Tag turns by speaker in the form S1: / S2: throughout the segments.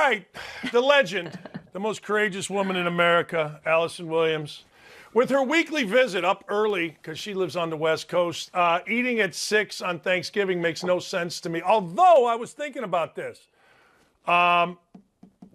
S1: right, the legend, the most courageous woman in America, Allison Williams, with her weekly visit up early because she lives on the West Coast. Eating at 6 on Thanksgiving makes no sense to me. Although I was thinking about this.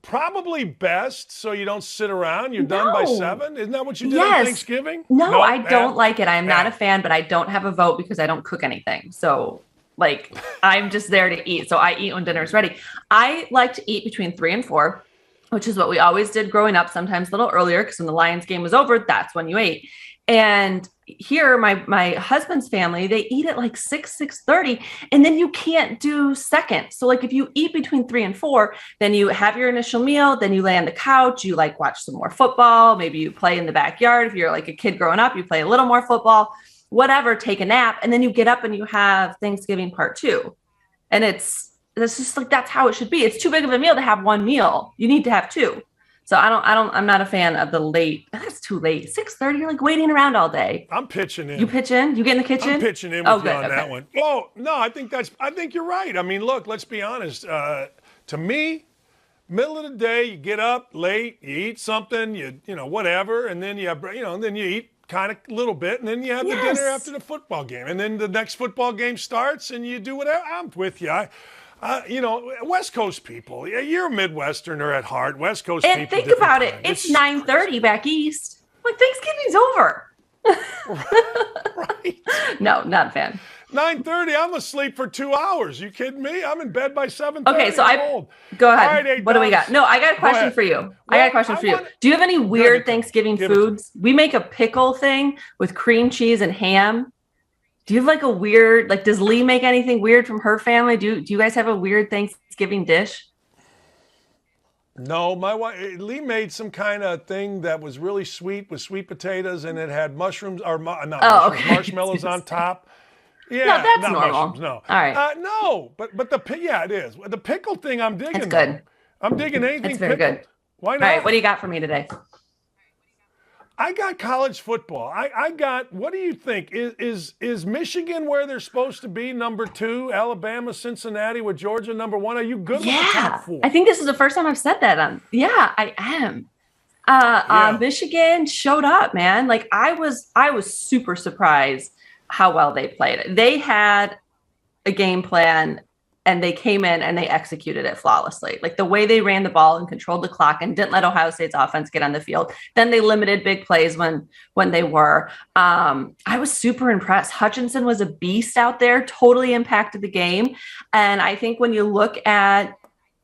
S1: Probably best so you don't sit around. You're done by 7. Isn't that what you did on Thanksgiving?
S2: No, I don't like it. I'm not a fan, but I don't have a vote because I don't cook anything. So, like, I'm just there to eat. So I eat when dinner's ready. I like to eat between 3 and 4, which is what we always did growing up, sometimes a little earlier because when the Lions game was over, that's when you ate. And here, my husband's family, they eat at like 6:30, and then you can't do second. So like if you eat between 3 and 4, then you have your initial meal, then you lay on the couch, you like watch some more football, maybe you play in the backyard. If you're like a kid growing up, you play a little more football, whatever, take a nap, and then you get up and you have Thanksgiving part 2. And it's just like, that's how it should be. It's too big of a meal to have one meal. You need to have 2. So I'm not a fan of the late. That's too late. 6:30, you're like waiting around all day.
S1: I'm pitching in.
S2: You pitch in? You get in the kitchen?
S1: I'm pitching in with you on that one. Oh, no, I think you're right. I mean, look, let's be honest. To me, middle of the day, you get up late, you eat something, you know, whatever, and then you have, and then you eat kind of a little bit, and then you have the dinner after the football game. And then the next football game starts and you do whatever. I'm with you. West Coast people, you're a Midwesterner at heart. West Coast people.
S2: And think about it. It's 9:30 back east. Like, Thanksgiving's over.
S1: Right.
S2: No, not a fan.
S1: 9:30, I'm asleep for 2 hours. You kidding me? I'm in bed by 7:30.
S2: Okay, so go ahead.
S1: Right,
S2: what do we got? No, I got a question for you. I got a question for you. Do you have any weird Thanksgiving foods? We make a pickle thing with cream cheese and ham. Do you have like a weird, like, does Lee make anything weird from her family? Do you guys have a weird Thanksgiving dish?
S1: No, my wife, Lee made some kind of thing that was really sweet with sweet potatoes, and it had mushrooms, or marshmallows on top. Yeah,
S2: no, that's
S1: not
S2: normal.
S1: Mushrooms, no.
S2: All right.
S1: No, but it is. The pickle thing I'm digging.
S2: It's good.
S1: I'm digging anything
S2: It's very
S1: pickled.
S2: good.
S1: Why not?
S2: All right, what do you got for me today?
S1: I got college football. I got, what do you think? Is Michigan where they're supposed to be, number 2? Alabama, Cincinnati with Georgia, number 1? Are you good with the top 4?
S2: I think this is the first time I've said that. Yeah, I am. Michigan showed up, man. Like, I was super surprised how well they played it. They had a game plan, and they came in and they executed it flawlessly. Like, the way they ran the ball and controlled the clock and didn't let Ohio State's offense get on the field. Then they limited big plays when they were. I was super impressed. Hutchinson was a beast out there, totally impacted the game. And I think when you look at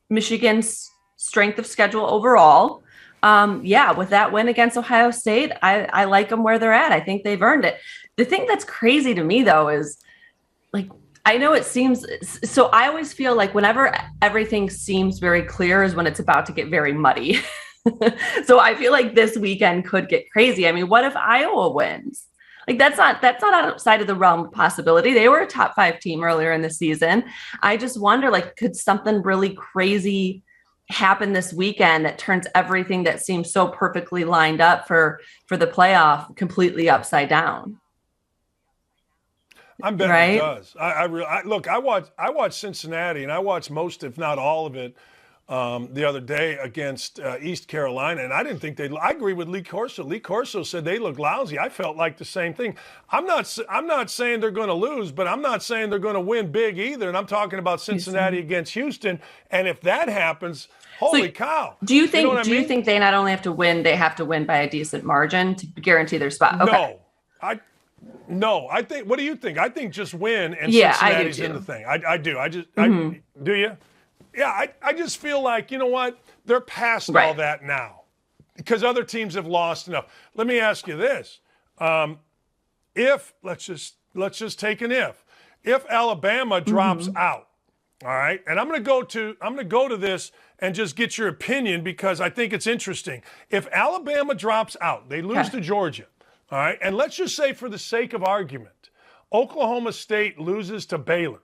S2: Michigan's strength of schedule overall, with that win against Ohio State, I like them where they're at. I think they've earned it. The thing that's crazy to me, though, is, like, I know it seems so. I always feel like whenever everything seems very clear is when it's about to get very muddy. So I feel like this weekend could get crazy. I mean, what if Iowa wins? Like, that's not outside of the realm of possibility. They were a top 5 team earlier in the season. I just wonder, like, could something really crazy happen this weekend that turns everything that seems so perfectly lined up for the playoff completely upside down?
S1: I'm betting it does. I watched Cincinnati, and I watched most, if not all of it, the other day against East Carolina, and I didn't think I agree with Lee Corso. Lee Corso said they look lousy. I felt like the same thing. I'm not saying they're going to lose, but I'm not saying they're going to win big either. And I'm talking about Cincinnati against Houston. And if that happens, holy cow!
S2: Do you think they not only have to win, they have to win by a decent margin to guarantee their spot? Okay.
S1: No, I think. What do you think? I think just win and Cincinnati's in the thing. I do. Do you? Yeah, I just feel like, you know what? They're past all that now because other teams have lost enough. Let me ask you this: if let's just take an if Alabama drops out, all right, and I'm going to go to this and just get your opinion because I think it's interesting. If Alabama drops out, they lose to Georgia. All right, and let's just say for the sake of argument, Oklahoma State loses to Baylor.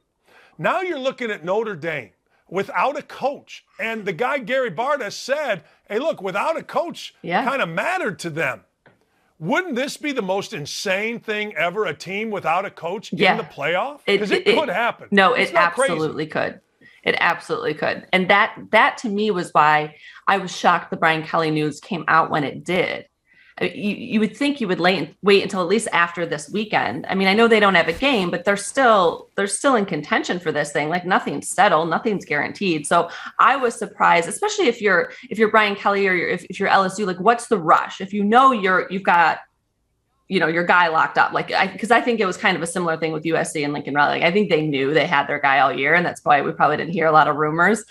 S1: Now you're looking at Notre Dame without a coach. And the guy, Gary Barta, said, hey, look, without a coach kind of mattered to them. Wouldn't this be the most insane thing ever, a team without a coach in the playoff? Because it could happen.
S2: No, it absolutely could. It absolutely could. And that to me was why I was shocked the Brian Kelly news came out when it did. You would think you would wait until at least after this weekend. I mean, I know they don't have a game, but they're still in contention for this thing. Like nothing's settled, nothing's guaranteed. So I was surprised, especially if you're Brian Kelly or if you're LSU. Like, what's the rush? If you know you've got your guy locked up, because I think it was kind of a similar thing with USC and Lincoln Riley. Like, I think they knew they had their guy all year, and that's why we probably didn't hear a lot of rumors.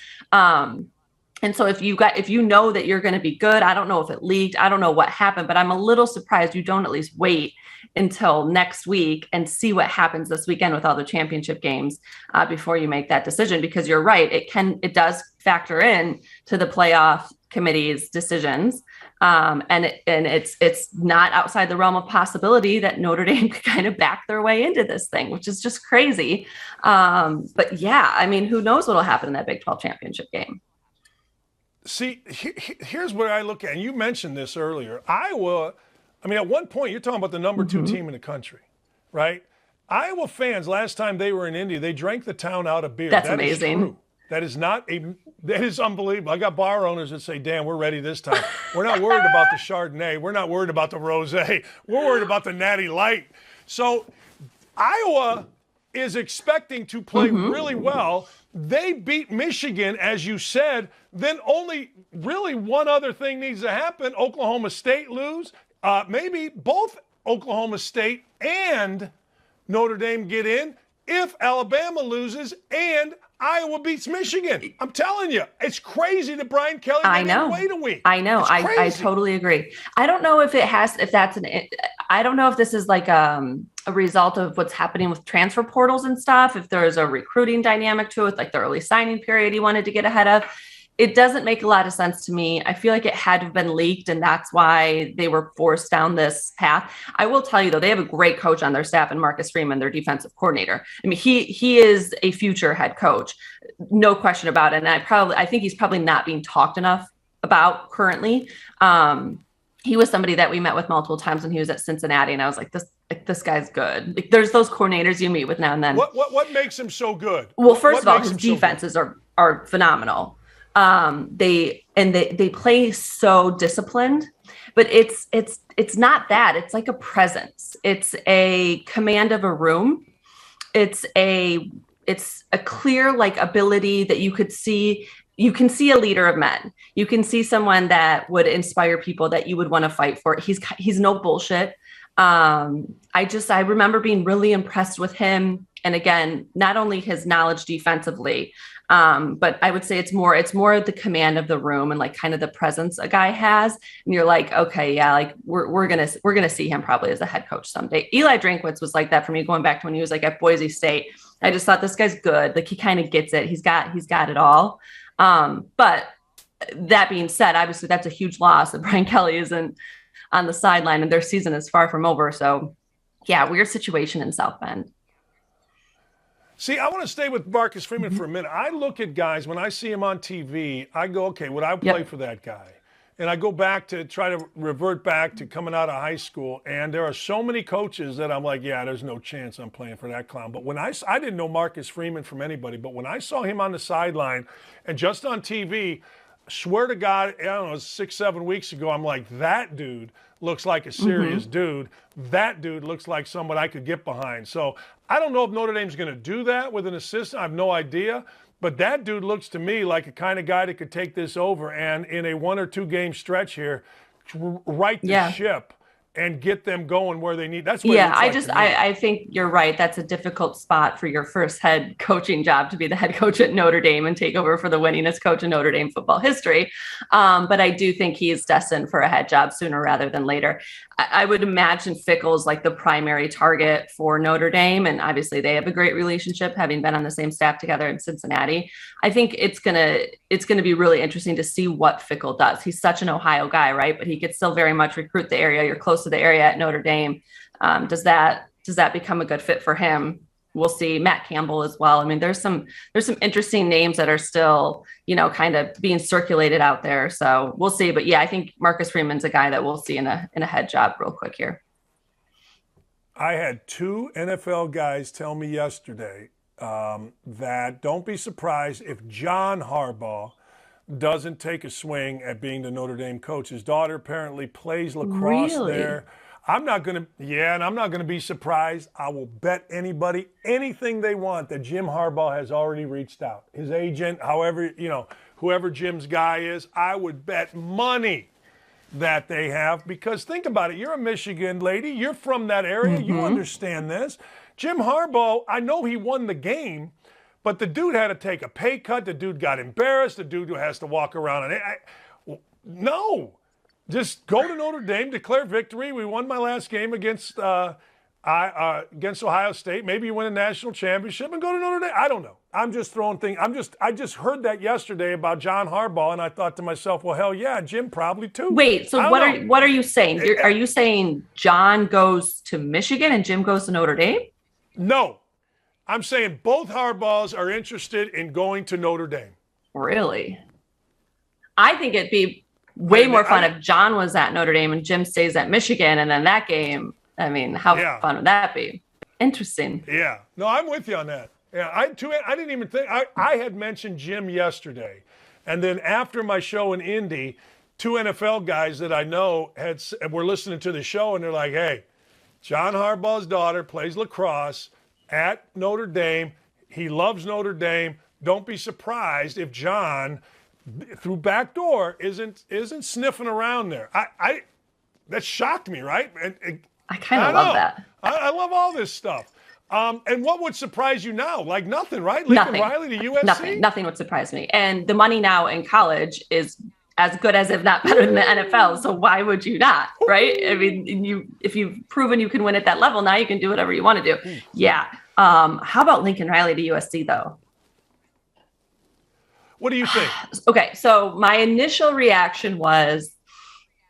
S2: And so if you know that you're going to be good, I don't know if it leaked, I don't know what happened, but I'm a little surprised you don't at least wait until next week and see what happens this weekend with all the championship games before you make that decision, because you're right. It does factor in to the playoff committee's decisions. And it's not outside the realm of possibility that Notre Dame could kind of back their way into this thing, which is just crazy. But yeah, I mean, who knows what'll happen in that Big 12 championship game?
S1: See, here's where I look at, and you mentioned this earlier. Iowa, I mean, at one point, you're talking about the number 2 team in the country, right? Iowa fans, last time they were in Indy, they drank the town out of beer.
S2: That's amazing.
S1: That is unbelievable. I got bar owners that say, damn, we're ready this time. We're not worried about the Chardonnay. We're not worried about the Rosé. We're worried about the Natty Light. So Iowa is expecting to play really well. They beat Michigan, as you said. Then only really one other thing needs to happen. Oklahoma State lose. Maybe both Oklahoma State and Notre Dame get in. If Alabama loses and Iowa beats Michigan. I'm telling you, it's crazy that Brian Kelly didn't wait a week.
S2: I know. I totally agree. I don't know if I don't know if this is like a result of what's happening with transfer portals and stuff. If there's a recruiting dynamic to it, like the early signing period he wanted to get ahead of. It doesn't make a lot of sense to me. I feel like it had to have been leaked, and that's why they were forced down this path. I will tell you, though, they have a great coach on their staff, and Marcus Freeman, their defensive coordinator. I mean, he is a future head coach, no question about it. And I think he's probably not being talked enough about currently. He was somebody that we met with multiple times when he was at Cincinnati, and I was like, this guy's good. Like, there's those coordinators you meet with now and then.
S1: What makes him so good?
S2: Well, first of all, his defenses are phenomenal. They play so disciplined, but it's not that. It's like a presence. It's a command of a room. It's a clear like ability that you can see a leader of men. You can see someone that would inspire people that you would want to fight for. He's no bullshit. I remember being really impressed with him. And again, not only his knowledge defensively, but I would say it's more the command of the room and like kind of the presence a guy has. And you're like, okay, yeah, like we're gonna see him probably as a head coach someday. Eli Drinkwitz was like that for me, going back to when he was like at Boise State. I just thought this guy's good. Like he kind of gets it. He's got it all. But that being said, obviously that's a huge loss that Brian Kelly isn't on the sideline and their season is far from over. So yeah, weird situation in South Bend.
S1: See, I want to stay with Marcus Freeman for a minute. I look at guys, when I see him on TV, I go, okay, would I play for that guy? And I go back to try to revert back to coming out of high school, and there are so many coaches that I'm like, yeah, there's no chance I'm playing for that clown. But when I didn't know Marcus Freeman from anybody, but when I saw him on the sideline and just on TV, swear to God, I don't know, 6-7 weeks ago, I'm like, that dude looks like a serious dude. That dude looks like someone I could get behind. So I don't know if Notre Dame's going to do that with an assistant. I have no idea. But that dude looks to me like a kind of guy that could take this over and in a 1 or 2 game stretch here, right the ship and get them going where they need. That's what I
S2: think you're right. That's a difficult spot for your first head coaching job, to be the head coach at Notre Dame and take over for the winningest coach in Notre Dame football history. But I do think he's destined for a head job sooner rather than later. I would imagine Fickell's like the primary target for Notre Dame. And obviously they have a great relationship, having been on the same staff together in Cincinnati. I think it's gonna be really interesting to see what Fickell does. He's such an Ohio guy, right? But he could still very much recruit the area. You're close to the area at Notre Dame. Does that become a good fit for him? We'll see. Matt Campbell as well. I mean, there's some interesting names that are still, kind of being circulated out there. So we'll see. But yeah, I think Marcus Freeman's a guy that we'll see in a head job real quick here.
S1: I had 2 NFL guys tell me yesterday that don't be surprised if John Harbaugh doesn't take a swing at being the Notre Dame coach. His daughter apparently plays lacrosse there. I'm not going to be surprised. I will bet anybody anything they want that Jim Harbaugh has already reached out. His agent, whoever Jim's guy is, I would bet money that they have, because think about it. You're a Michigan lady. You're from that area. You understand this. Jim Harbaugh, I know he won the game, but the dude had to take a pay cut. The dude got embarrassed. The dude who has to walk around. No. Just go to Notre Dame, declare victory. We won my last game against Ohio State. Maybe you win a national championship and go to Notre Dame. I don't know. I'm just throwing things. I just heard that yesterday about John Harbaugh, and I thought to myself, well, hell yeah, Jim probably too.
S2: Wait, so what are you saying? Are you saying John goes to Michigan and Jim goes to Notre Dame?
S1: No. I'm saying both Harbaughs are interested in going to Notre Dame.
S2: Really? I think it'd be way more fun if John was at Notre Dame and Jim stays at Michigan, and then that game, I mean, how fun would that be? Interesting.
S1: Yeah. No, I'm with you on that. Yeah, I didn't even think – I had mentioned Jim yesterday. And then after my show in Indy, 2 NFL guys that I know were listening to the show, and they're like, hey, John Harbaugh's daughter plays lacrosse at Notre Dame. He loves Notre Dame. Don't be surprised if John – through back door isn't sniffing around there. That shocked me, right?
S2: I kind of love that.
S1: I love all this stuff. And what would surprise you now? Like nothing, right? Lincoln Riley to USC?
S2: Nothing would surprise me. And the money now in college is as good as, if not better than the NFL. So why would you not, right? I mean, if you've proven you can win at that level, now you can do whatever you want to do. Yeah. How about Lincoln Riley to USC though?
S1: What do you think?
S2: Okay, so my initial reaction was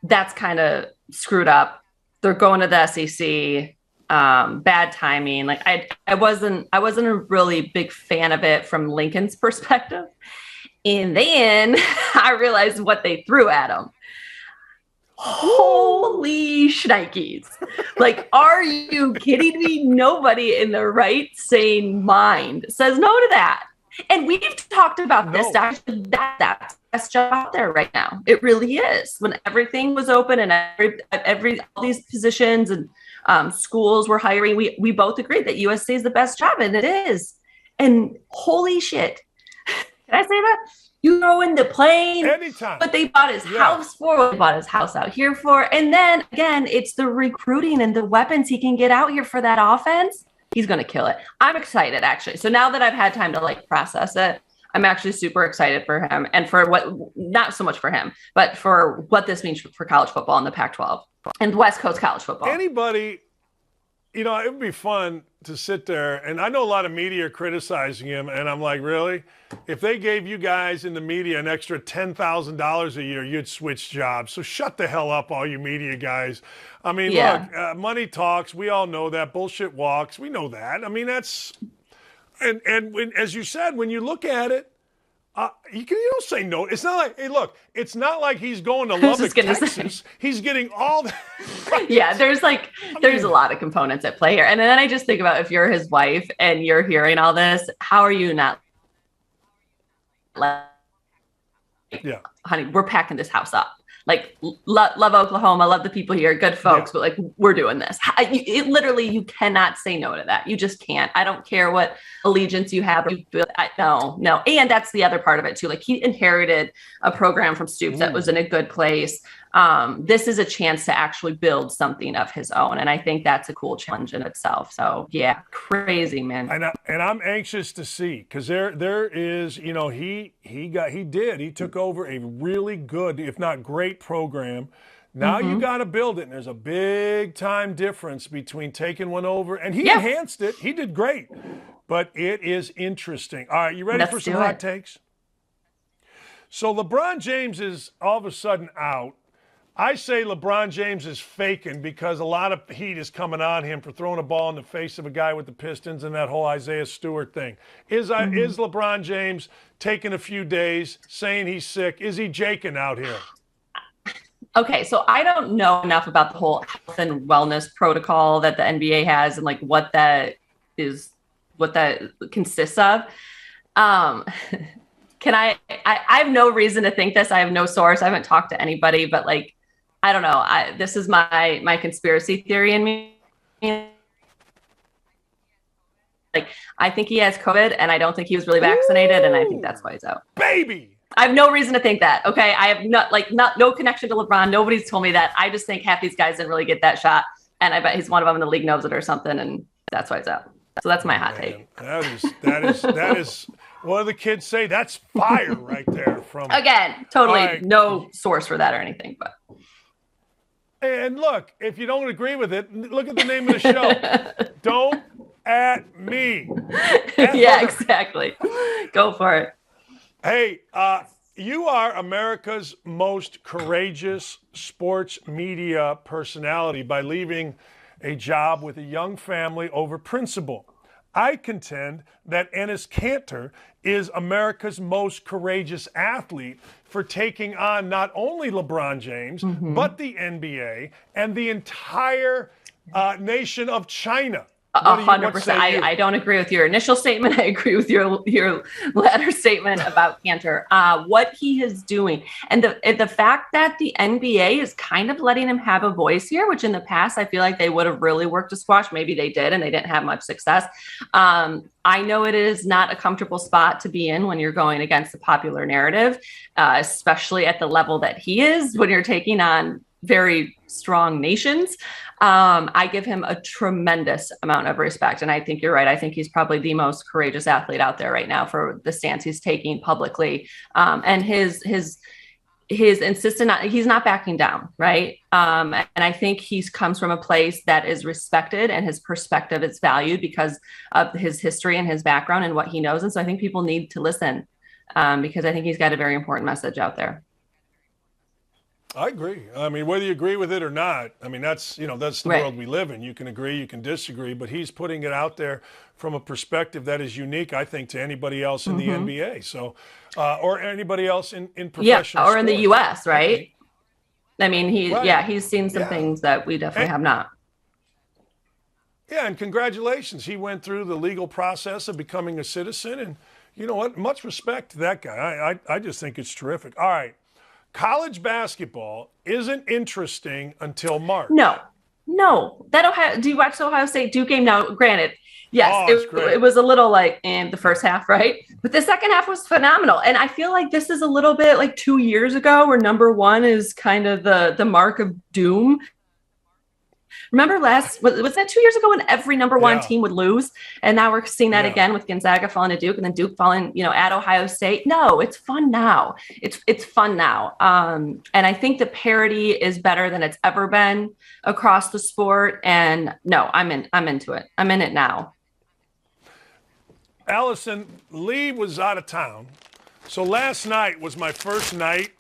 S2: that's kind of screwed up. They're going to the SEC. Bad timing. Like I wasn't a really big fan of it from Lincoln's perspective. And then I realized what they threw at him. Holy shnikes. Like, are you kidding me? Nobody in their right sane mind says no to that. And we've talked about this. That's the best job out there right now. It really is. When everything was open and all these positions and schools were hiring, we both agreed that USC is the best job, and it is. And holy shit. Can I say that? You throw in the plane.
S1: Anytime.
S2: But they bought his house for what they bought his house out here for. And then again, it's the recruiting and the weapons he can get out here for that offense. He's going to kill it. I'm excited, actually. So now that I've had time to process it, I'm actually super excited for him, and for not so much for him, but for what this means for college football in the Pac-12 and West Coast college football.
S1: Anybody, it would be fun to sit there, and I know a lot of media are criticizing him, and I'm like, really? If they gave you guys in the media an extra $10,000 a year, you'd switch jobs. So shut the hell up, all you media guys. I mean, look, money talks. We all know that. Bullshit walks. We know that. I mean, that's and as you said, when you look at it, you don't say no. It's not like, hey, look, it's not like he's going to Lubbock, Texas. He's getting all that.
S2: Yeah, there's a lot of components at play here. And then I just think about if you're his wife and you're hearing all this, how are you not honey, we're packing this house up. Like, love Oklahoma, love the people here, good folks, but we're doing this. You cannot say no to that. You just can't. I don't care what allegiance you have. No. And that's the other part of it too. Like, he inherited a program from Stoops that was in a good place. This is a chance to actually build something of his own. And I think that's a cool challenge in itself. So yeah, crazy, man.
S1: And I'm anxious to see, because there is, he took over a really good, if not great program. Now you got to build it. And there's a big time difference between taking one over, and he enhanced it. He did great, but it is interesting. All right. You ready for some hot takes? So LeBron James is all of a sudden out. I say LeBron James is faking because a lot of heat is coming on him for throwing a ball in the face of a guy with the Pistons and that whole Isaiah Stewart thing. Is LeBron James taking a few days, saying he's sick? Is he jaking out here?
S2: Okay, so I don't know enough about the whole health and wellness protocol that the NBA has and what that is consists of. I have no reason to think this. I have no source. I haven't talked to anybody, but like, I don't know. This is my conspiracy theory in me. Like, I think he has COVID, and I don't think he was really vaccinated, and I think that's why he's out.
S1: Baby!
S2: I have no reason to think that, okay? I have no connection to LeBron. Nobody's told me that. I just think half these guys didn't really get that shot, and I bet he's one of them in the league knows it or something, and that's why he's out. So that's my hot take.
S1: That is what do the kids say? That's fire right there. From
S2: again, totally no source for that or anything, but.
S1: And look, if you don't agree with it, look at the name of the show. Don't at me.
S2: Yeah, exactly. Go for it.
S1: Hey, you are America's most courageous sports media personality by leaving a job with a young family over principle. I contend that Enes Kanter is America's most courageous athlete for taking on not only LeBron James, but the NBA and the entire nation of China.
S2: 100%. I don't agree with your initial statement. I agree with your latter statement about Kanter. What he is doing, and the fact that the NBA is kind of letting him have a voice here, which in the past I feel like they would have really worked to squash. Maybe they did, and they didn't have much success. I know it is not a comfortable spot to be in when you're going against the popular narrative, especially at the level that he is when you're taking on very strong nations. I give him a tremendous amount of respect. And I think you're right. I think he's probably the most courageous athlete out there right now for the stance he's taking publicly. And his insistent, he's not backing down. Right. And I think he comes from a place that is respected and his perspective is valued because of his history and his background and what he knows. And so I think people need to listen because I think he's got a very important message out there.
S1: I agree. I mean, whether you agree with it or not, I mean, that's the world we live in. You can agree, you can disagree, but he's putting it out there from a perspective that is unique, I think, to anybody else in the NBA. So, or anybody else in professional
S2: or
S1: sports.
S2: in the U.S., right? I mean, he's seen some things that we definitely have not.
S1: Yeah, and congratulations. He went through the legal process of becoming a citizen, and you know what? Much respect to that guy. I just think it's terrific. All right. College basketball isn't interesting until March.
S2: No. Do you watch the Ohio State Duke game? Now, granted, yes, it was a little like in the first half, right? But the second half was phenomenal. And I feel like this is a little bit like 2 years ago where number one is kind of the mark of doom. Remember was that 2 years ago when every number one team would lose? And now we're seeing that again with Gonzaga falling to Duke and then Duke falling, at Ohio State. No, it's fun now. It's fun now. And I think the parity is better than it's ever been across the sport. And no, I'm into it. I'm in it now.
S1: Allison, Lee was out of town. So last night was my first night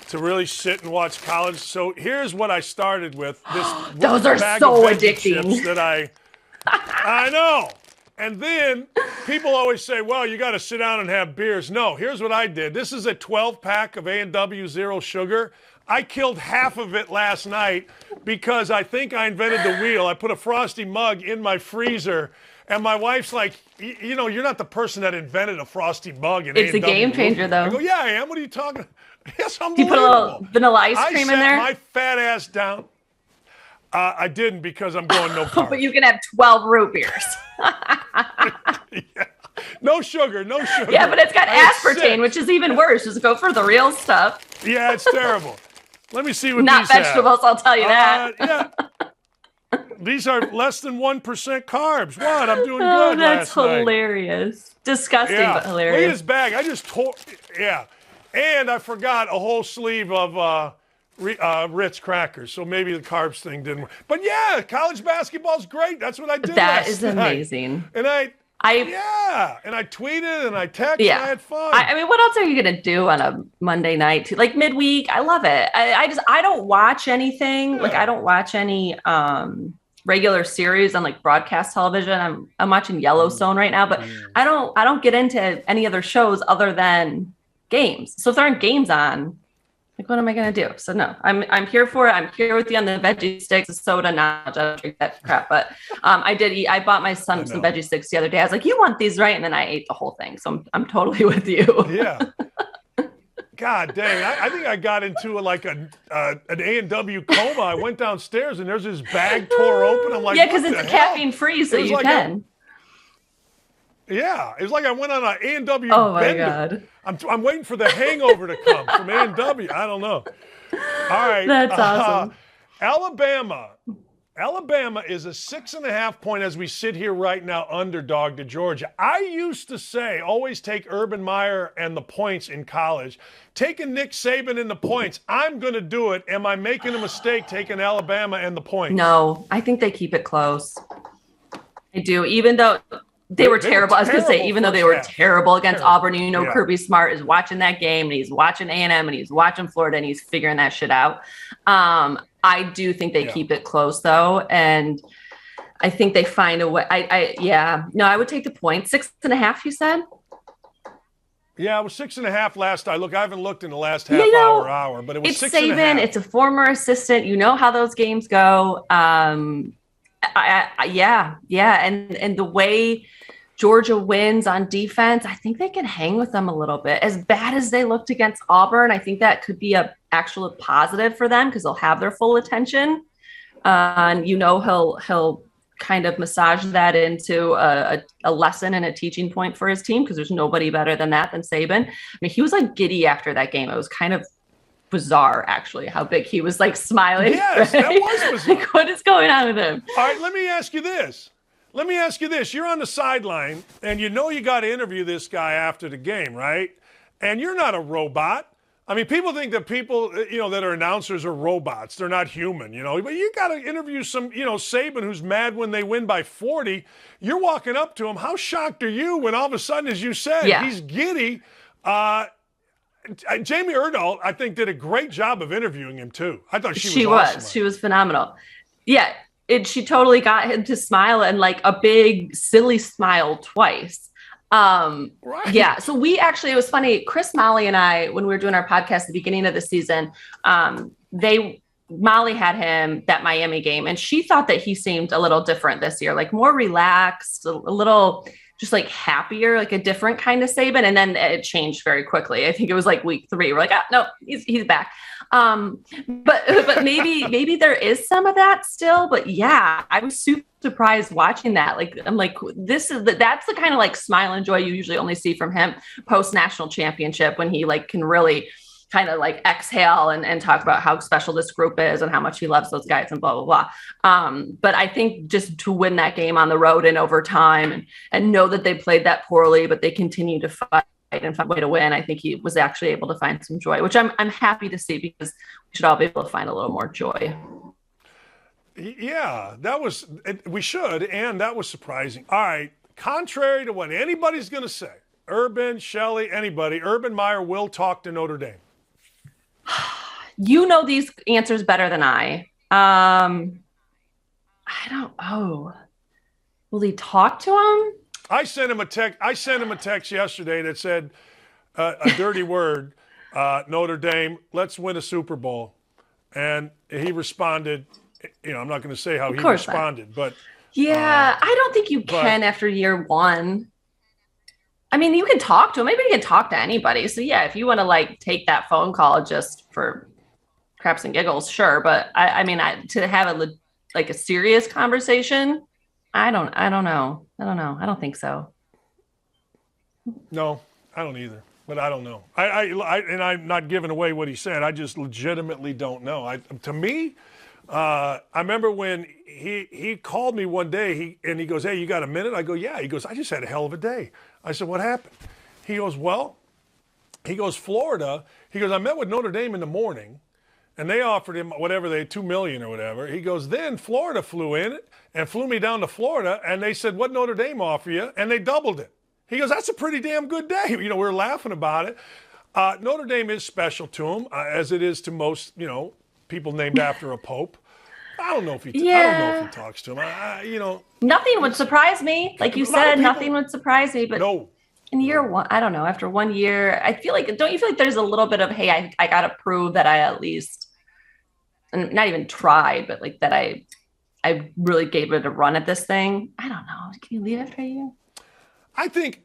S1: to really sit and watch college. So here's what I started with.
S2: Those are so addicting.
S1: That I know. And then people always say, well, you got to sit down and have beers. No, here's what I did. This is a 12-pack of A&W Zero Sugar. I killed half of it last night because I think I invented the wheel. I put a Frosty mug in my freezer. And my wife's like, you're not the person that invented a Frosty mug.
S2: It's a game changer, though.
S1: I go, yeah, I am. What are you talking about? Yes,
S2: do you put a little vanilla ice cream in there?
S1: I sat my fat ass down. I didn't because I'm going no carbs.
S2: But you can have 12 root beers.
S1: Yeah. No sugar.
S2: Yeah, but it's got aspartame, which is even worse. Just go for the real stuff.
S1: Yeah, it's terrible. Let me see what
S2: Not
S1: these
S2: vegetables,
S1: have.
S2: I'll tell you that.
S1: Yeah. These are less than 1% carbs. What? I'm doing good
S2: that's
S1: last
S2: hilarious. Night. Disgusting, but hilarious.
S1: Look at this bag. I just tore. Yeah. And I forgot a whole sleeve of Ritz crackers, so maybe the carbs thing didn't work. But yeah, college basketball's great. That's what I did
S2: That is amazing.
S1: And I tweeted and I texted and I had fun.
S2: I mean, what else are you going to do on a Monday night? Like midweek? I love it. I don't watch anything. Yeah. Like I don't watch any regular series on like broadcast television. I'm watching Yellowstone right now, but I don't get into any other shows other than games. So if there aren't games on, Like, what am I going to do? So no, I'm here for it. I'm here with you on the veggie sticks, the soda. Now I don't drink that crap, but I did eat. I bought my son some veggie sticks the other day. I was like, "You want these, right?" And then I ate the whole thing. So I'm totally with you.
S1: Yeah. God dang! I think I got into an A&W coma. I went downstairs and there's this bag tore open. I'm like,
S2: yeah, because it's caffeine free, so you can.
S1: Yeah, it was like I went on an A&W
S2: Oh my
S1: bender.
S2: God.
S1: I'm waiting for the hangover to come from A&W. I don't know. All right.
S2: That's awesome.
S1: Alabama is a 6.5 point, as we sit here right now, underdog to Georgia. I used to say, always take Urban Meyer and the points in college. Taking Nick Saban and the points, I'm going to do it. Am I making a mistake taking Alabama and the points?
S2: No, I think they keep it close. I do, even though they were terrible. I was going to say, even though they were terrible against Auburn, Kirby Smart is watching that game, and he's watching A&M, and he's watching Florida, and he's figuring that shit out. I do think they keep it close, though, and I think they find a way. I would take the point. 6.5, you said?
S1: Yeah, it was 6.5 last time. Look, I haven't looked in the last half hour, but it was 6.5. It's Saban.
S2: It's a former assistant. You know how those games go. And the way Georgia wins on defense, I think they can hang with them a little bit. As bad as they looked against Auburn, I think that could be a actual positive for them because they'll have their full attention. And he'll kind of massage that into a lesson and a teaching point for his team because there's nobody better than Saban. I mean, he was like giddy after that game. It was kind of bizarre, actually, how big he was, like smiling.
S1: Yes, right? That was bizarre.
S2: Like, what is going on with him?
S1: All right, let me ask you this. You're on the sideline, and you got to interview this guy after the game, right? And you're not a robot. I mean, people think that people, that are announcers are robots. They're not human, But you got to interview some, Saban, who's mad when they win by 40. You're walking up to him. How shocked are you when all of a sudden, as you said, he's giddy? Jamie Erdahl, I think, did a great job of interviewing him, too. I thought she was awesome.
S2: She was phenomenal. Yeah, she totally got him to smile, and like a big, silly smile twice. Right. Yeah. So it was funny. Chris, Molly, and I, when we were doing our podcast at the beginning of the season, Molly had him that Miami game, and she thought that he seemed a little different this year, like more relaxed, a little just like happier, like a different kind of Saban. And then it changed very quickly. I think it was like week 3. We're like, no, he's back. But maybe there is some of that still. But yeah, I was super surprised watching that. Like, I'm like, that's the kind of like smile and joy you usually only see from him post national championship, when he like can really kind of like exhale and talk about how special this group is and how much he loves those guys and blah, blah, blah. But I think just to win that game on the road in overtime and know that they played that poorly, but they continue to fight and find a way to win, I think he was actually able to find some joy, which I'm happy to see, because we should all be able to find a little more joy.
S1: Yeah, we should, and that was surprising. All right, contrary to what anybody's going to say, Urban, Shelley, anybody, Urban Meyer will talk to Notre Dame.
S2: You know these answers better than I. I don't know. Will he talk to him?
S1: I sent him a text yesterday that said a dirty word, Notre Dame, let's win a Super Bowl. And he responded, I'm not going to say how he responded, but
S2: yeah, I don't think you can after year one. I mean, you can talk to him. Maybe you can talk to anybody. So yeah, if you want to like take that phone call just for craps and giggles, sure. But I mean, to have a serious conversation, I don't know. I don't think so.
S1: No, I don't either. But I don't know. And I'm not giving away what he said. I just legitimately don't know. To me, I remember when he called me one day. He goes, "Hey, you got a minute?" I go, "Yeah." He goes, "I just had a hell of a day." I said, "What happened?" He goes, "Florida." He goes, "I met with Notre Dame in the morning, and they offered him whatever $2 million or whatever." He goes, "Then Florida flew in and flew me down to Florida, and they said, 'What Notre Dame offer you?' And they doubled it." He goes, "That's a pretty damn good day." We were laughing about it. Notre Dame is special to him, as it is to most, people named after a pope. I don't know if he talks to him.
S2: Nothing would surprise me. Like you said, nothing would surprise me. But
S1: no.
S2: in year one, I don't know, after 1 year, I feel like, don't you feel like there's a little bit of, hey, I got to prove that I at least, and not even tried, but like that I really gave it a run at this thing. I don't know. Can you leave after a year?
S1: I think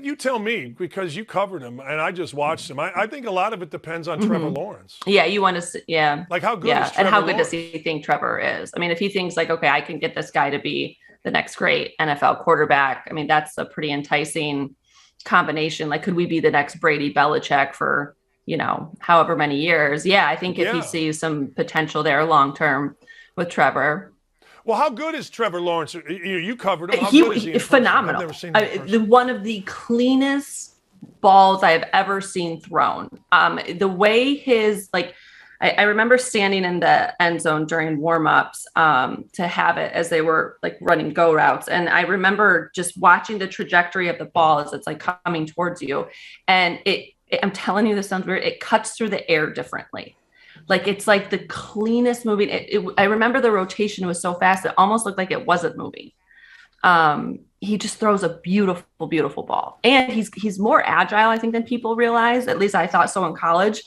S1: you tell me, because you covered him and I just watched him. I think a lot of it depends on Trevor Lawrence.
S2: Yeah, you want to see, yeah.
S1: Like how good is Trevor
S2: and how
S1: Lawrence?
S2: good does he think Trevor is? I mean, if he thinks like, okay, I can get this guy to be the next great NFL quarterback, I mean, that's a pretty enticing combination. Like, could we be the next Brady Belichick for, however many years? Yeah, I think if he sees some potential there long term with Trevor.
S1: Well, how good is Trevor Lawrence? You covered him. How good is he?
S2: Phenomenal. I've never seen him one of the cleanest balls I have ever seen thrown. The way his, like, I remember standing in the end zone during warmups to have it as they were like running go routes. And I remember just watching the trajectory of the ball as it's like coming towards you. And I'm telling you, this sounds weird. It cuts through the air differently. Like, it's like the cleanest moving. I remember the rotation was so fast, it almost looked like it wasn't moving. He just throws a beautiful, beautiful ball. And he's more agile, I think, than people realize. At least I thought so in college.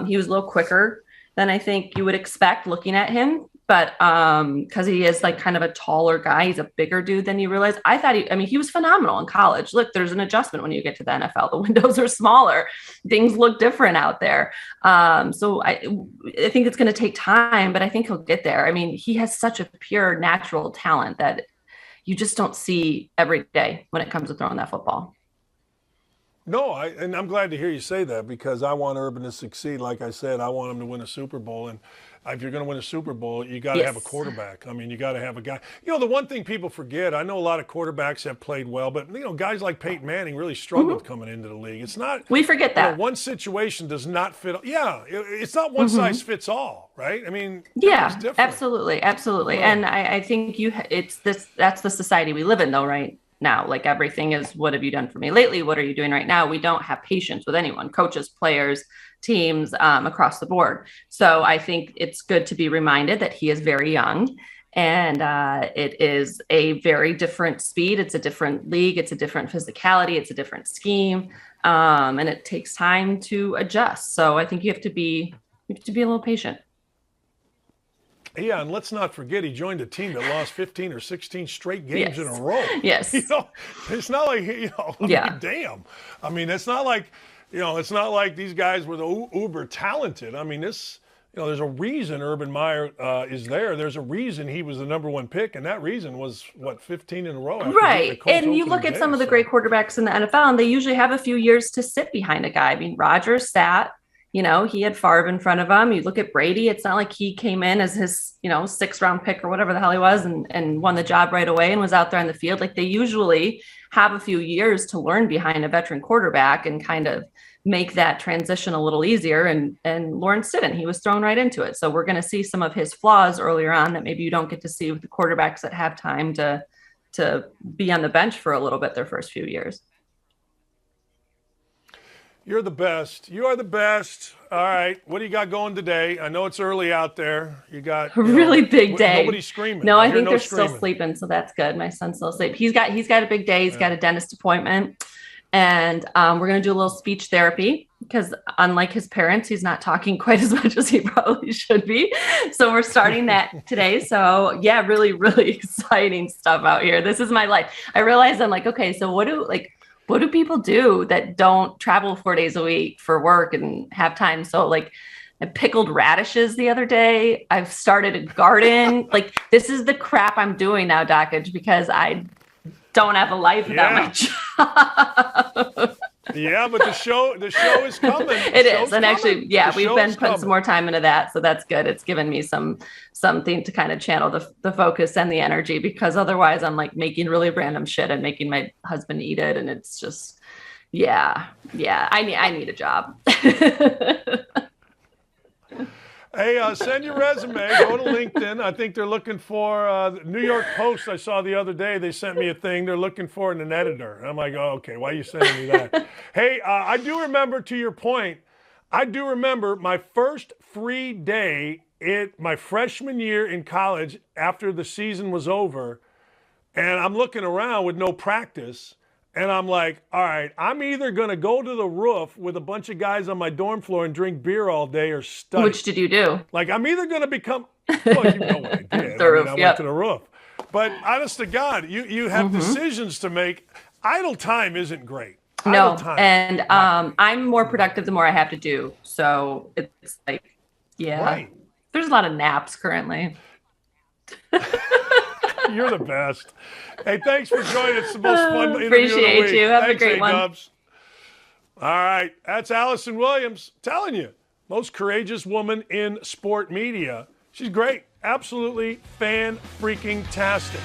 S2: He was a little quicker than I think you would expect looking at him. But because he is like kind of a taller guy, he's a bigger dude than you realize. I thought he was phenomenal in college. Look, there's an adjustment when you get to the NFL. The windows are smaller. Things look different out there. So I think it's going to take time, but I think he'll get there. I mean, he has such a pure natural talent that you just don't see every day when it comes to throwing that football.
S1: No, and I'm glad to hear you say that, because I want Urban to succeed. Like I said, I want him to win a Super Bowl. And if you're going to win a Super Bowl, you got to have a quarterback. I mean, you got to have a guy. The one thing people forget, I know a lot of quarterbacks have played well, but, guys like Peyton Manning really struggled coming into the league. It's not.
S2: We forget that.
S1: One situation does not fit. Yeah, it's not one size fits all, right? I mean,
S2: yeah, absolutely. Absolutely. Oh. And I think that's the society we live in, though, right? Now, like, everything is, what have you done for me lately? What are you doing right now? We don't have patience with anyone, coaches, players, teams, across the board. So I think it's good to be reminded that he is very young, and it is a very different speed. It's a different league. It's a different physicality. It's a different scheme. And it takes time to adjust. So I think you have to be a little patient.
S1: Yeah, and let's not forget, he joined a team that lost 15 or 16 straight games in a row.
S2: Yes.
S1: It's not like, damn. I mean, it's not like, it's not like these guys were the uber talented. I mean, there's a reason Urban Meyer is there. There's a reason he was the number one pick, and that reason was, 15 in a row.
S2: Right. And you look at some of the great quarterbacks in the NFL, and they usually have a few years to sit behind a guy. I mean, Rodgers sat. He had Favre in front of him. You look at Brady, it's not like he came in as his, 6th round pick or whatever the hell he was and won the job right away and was out there on the field. Like, they usually have a few years to learn behind a veteran quarterback and kind of make that transition a little easier. And Lawrence didn't. He was thrown right into it. So we're going to see some of his flaws earlier on that maybe you don't get to see with the quarterbacks that have time to be on the bench for a little bit their first few years.
S1: You're the best. You are the best. All right. What do you got going today? I know it's early out there. You got
S2: a really big day.
S1: Nobody's screaming.
S2: No, I think they're still sleeping, so that's good. My son's still asleep. He's got a big day. He's got a dentist appointment, and we're gonna do a little speech therapy because, unlike his parents, he's not talking quite as much as he probably should be. So we're starting that today. So yeah, really, really exciting stuff out here. This is my life. I realized I'm like, okay, so what do people do that don't travel 4 days a week for work and have time? So like, I pickled radishes the other day. I've started a garden. Like, this is the crap I'm doing now, Dakich, because I don't have a life without my job.
S1: Yeah, but the show is coming.
S2: It is. And actually, we've been putting some more time into that. So that's good. It's given me something to kind of channel the focus and the energy, because otherwise I'm like making really random shit and making my husband eat it. And it's just, I need a job.
S1: Hey, send your resume. Go to LinkedIn. I think they're looking for the New York Post. I saw the other day. They sent me a thing. They're looking for an editor. And I'm like, oh, okay. Why are you sending me that? Hey, I do remember, to your point, I do remember my first free day my freshman year in college after the season was over, and I'm looking around with no practice. And I'm like, all right, I'm either going to go to the roof with a bunch of guys on my dorm floor and drink beer all day or study.
S2: Which did you do?
S1: Like, I'm either going to become, well, you know what I did. I went to the roof. But honest to God, you have decisions to make. Idle time isn't great.
S2: No, and I'm more productive the more I have to do. So it's like, right. There's a lot of naps currently.
S1: You're the best. Hey, thanks for joining us. The most fun interview
S2: Appreciate
S1: of the week.
S2: You. Have
S1: thanks,
S2: a great one.
S1: Dubs. All right. That's Allison Williams telling you. Most courageous woman in sport media. She's great. Absolutely fan-freaking-tastic.